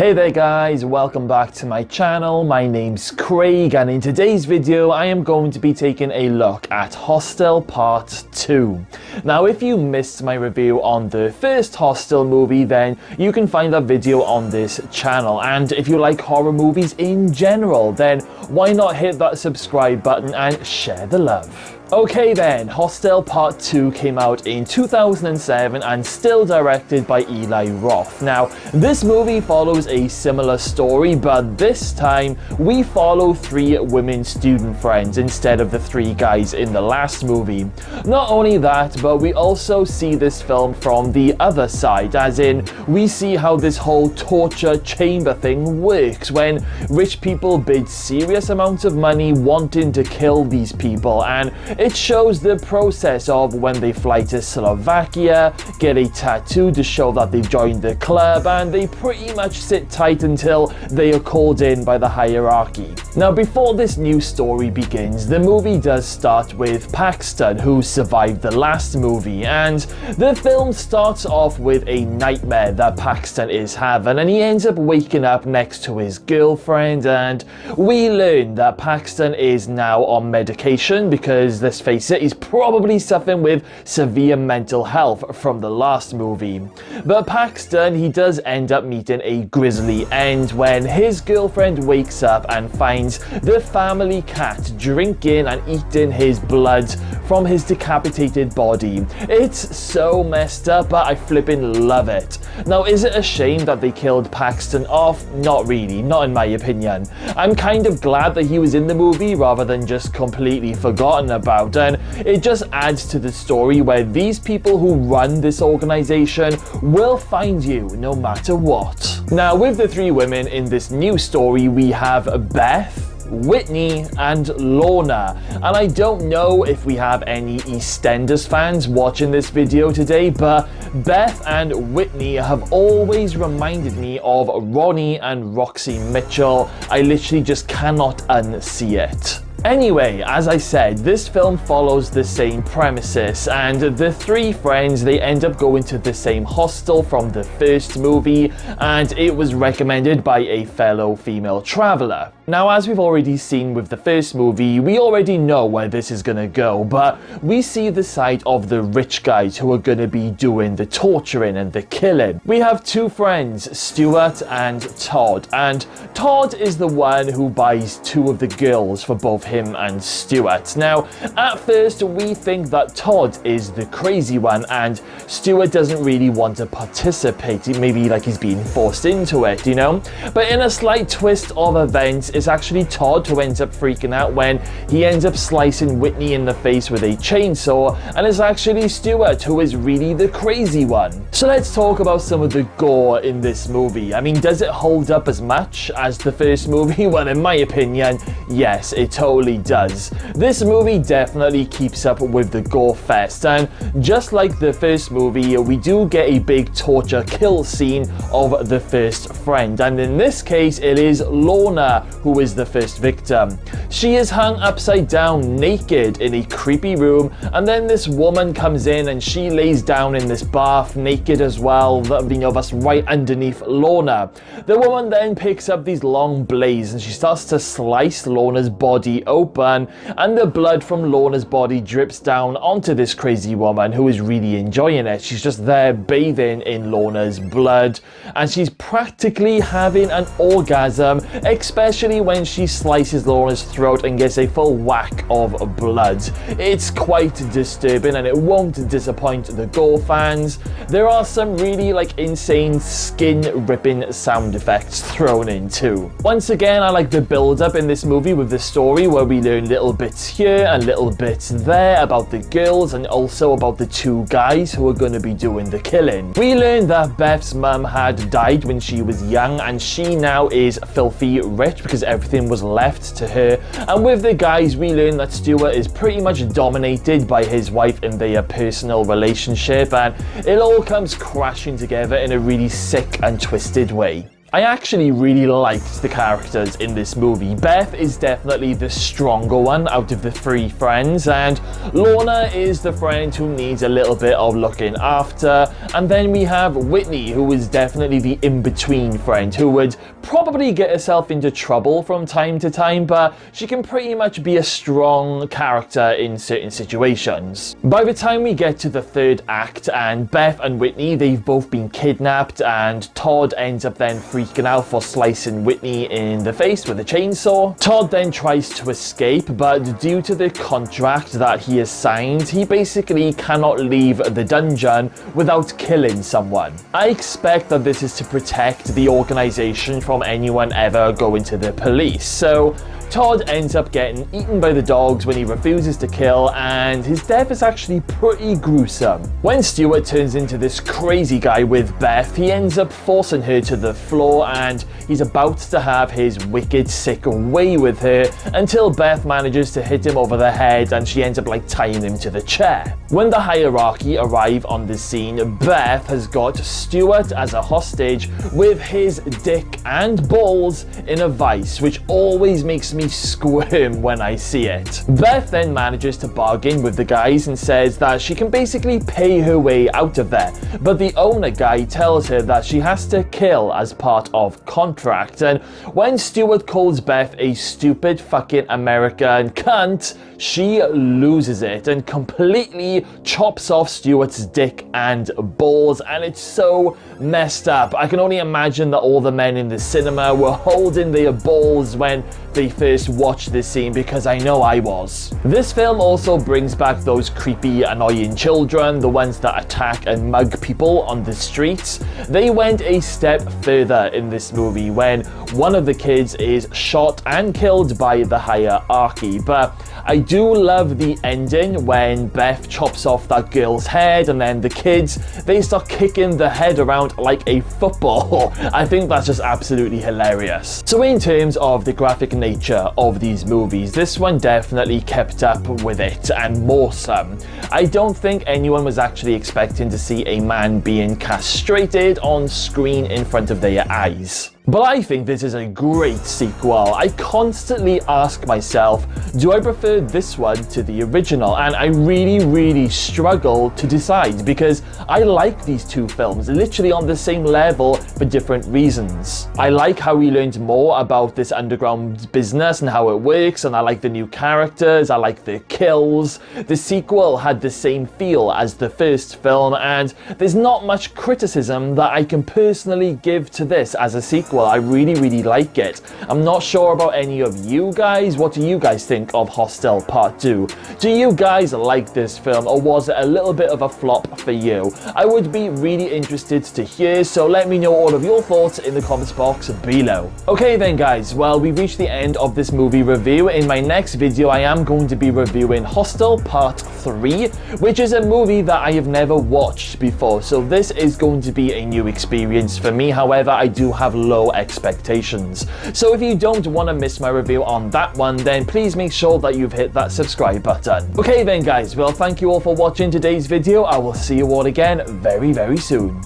Hey there guys, welcome back to my channel. My name's Craig and in today's video I am going to be taking a look at Hostel Part 2. Now if you missed my review on the first Hostel movie, then you can find that video on this channel, and if you like horror movies in general, then why not hit that subscribe button and share the love. Okay then, Hostel Part 2 came out in 2007 and still directed by Eli Roth. Now, this movie follows a similar story, but this time we follow three women student friends instead of the three guys in the last movie. Not only that, but we also see this film from the other side, as in we see how this whole torture chamber thing works when rich people bid serious amounts of money wanting to kill these people, and it shows the process of when they fly to Slovakia, get a tattoo to show that they've joined the club, and they pretty much sit tight until they are called in by the hierarchy. Now before this new story begins, the movie does start with Paxton, who survived the last movie, and the film starts off with a nightmare that Paxton is having, and he ends up waking up next to his girlfriend, and we learn that Paxton is now on medication because, let's face it, he's probably suffering with severe mental health from the last movie. But Paxton, he does end up meeting a grisly end when his girlfriend wakes up and finds the family cat drinking and eating his blood from his decapitated body. It's so messed up, but I flipping love it. Now, is it a shame that they killed Paxton off? Not really, not in my opinion. I'm kind of glad that he was in the movie rather than just completely forgotten about, and it just adds to the story where these people who run this organization will find you no matter what. Now, with the three women in this new story, we have Beth, Whitney and Lorna, and I don't know if we have any EastEnders fans watching this video today, but Beth and Whitney have always reminded me of Ronnie and Roxy Mitchell. I literally just cannot unsee it. Anyway, as I said, this film follows the same premises, and the three friends, they end up going to the same hostel from the first movie, and it was recommended by a fellow female traveler. Now, as we've already seen with the first movie, we already know where this is gonna go, but we see the side of the rich guys who are gonna be doing the torturing and the killing. We have two friends, Stuart and Todd is the one who buys two of the girls for both him and Stuart. Now, at first we think that Todd is the crazy one and Stuart doesn't really want to participate. Maybe like he's being forced into it, you know? But in a slight twist of events, it's actually Todd who ends up freaking out when he ends up slicing Whitney in the face with a chainsaw, and it's actually Stuart who is really the crazy one. So let's talk about some of the gore in this movie. I mean, does it hold up as much as the first movie? Well, in my opinion, yes, it totally does. This movie definitely keeps up with the gore fest, and just like the first movie, we do get a big torture kill scene of the first friend, and in this case it is Lorna who is the first victim. She is hung upside down naked in a creepy room, and then this woman comes in and she lays down in this bath naked as well, that's right underneath Lorna. The woman then picks up these long blades and she starts to slice Lorna's body open, and the blood from Lorna's body drips down onto this crazy woman who is really enjoying it. She's just there bathing in Lorna's blood, and she's practically having an orgasm, especially when she slices Lorna's throat and gets a full whack of blood. It's quite disturbing and it won't disappoint the gore fans. There are some really insane skin ripping sound effects thrown in too. Once again, I like the build up in this movie with the story where we learn little bits here and little bits there about the girls and also about the two guys who are going to be doing the killing. We learn that Beth's mum had died when she was young and she now is filthy rich because everything was left to her. And with the guys, we learn that Stuart is pretty much dominated by his wife in their personal relationship, and it all comes crashing together in a really sick and twisted way. I actually really liked the characters in this movie. Beth is definitely the stronger one out of the three friends, and Lorna is the friend who needs a little bit of looking after. And then we have Whitney, who is definitely the in-between friend, who would probably get herself into trouble from time to time, but she can pretty much be a strong character in certain situations. By the time we get to the third act and Beth and Whitney, they've both been kidnapped, and Todd ends up then freaking out for slicing Whitney in the face with a chainsaw. Todd then tries to escape, but due to the contract that he has signed, he basically cannot leave the dungeon without killing someone. I expect that this is to protect the organization from anyone ever going to the police. So Todd ends up getting eaten by the dogs when he refuses to kill, and his death is actually pretty gruesome. When Stuart turns into this crazy guy with Beth, he ends up forcing her to the floor, and he's about to have his wicked sick way with her until Beth manages to hit him over the head and she ends up like tying him to the chair. When the hierarchy arrive on the scene, Beth has got Stuart as a hostage with his dick and balls in a vice, which always makes me squirm when I see it. Beth then manages to bargain with the guys and says that she can basically pay her way out of there, but the owner guy tells her that she has to kill as part of contract. And when Stuart calls Beth a stupid fucking American cunt, she loses it and completely chops off Stuart's dick and balls, and it's so messed up. I can only imagine that all the men in the cinema were holding their balls when they first watched this scene, because I know I was. This film also brings back those creepy, annoying children, the ones that attack and mug people on the streets. They went a step further in this movie when one of the kids is shot and killed by the hierarchy, but I do love the ending when Beth chops off that girl's head and then the kids, they start kicking the head around like a football. I think that's just absolutely hilarious. So in terms of the graphic nature of these movies, this one definitely kept up with it, and more some. I don't think anyone was actually expecting to see a man being castrated on screen in front of their eyes. But I think this is a great sequel. I constantly ask myself, do I prefer this one to the original? And I really struggle to decide, because I like these two films literally on the same level for different reasons. I like how we learned more about this underground business and how it works, and I like the new characters, I like the kills. The sequel had the same feel as the first film, and there's not much criticism that I can personally give to this as a sequel. I really like it. I'm not sure about any of you guys. What do you guys think of Hostel Part 2? Do you guys like this film, or was it a little bit of a flop for you? I would be really interested to hear, so let me know all of your thoughts in the comments box below. Okay then guys, well, we've reached the end of this movie review. In my next video I am going to be reviewing Hostel Part 3, which is a movie that I have never watched before, so this is going to be a new experience for me. However, I do have low expectations. So if you don't want to miss my review on that one, then please make sure that you've hit that subscribe button. Okay then guys, well, thank you all for watching today's video. I will see you all again very soon.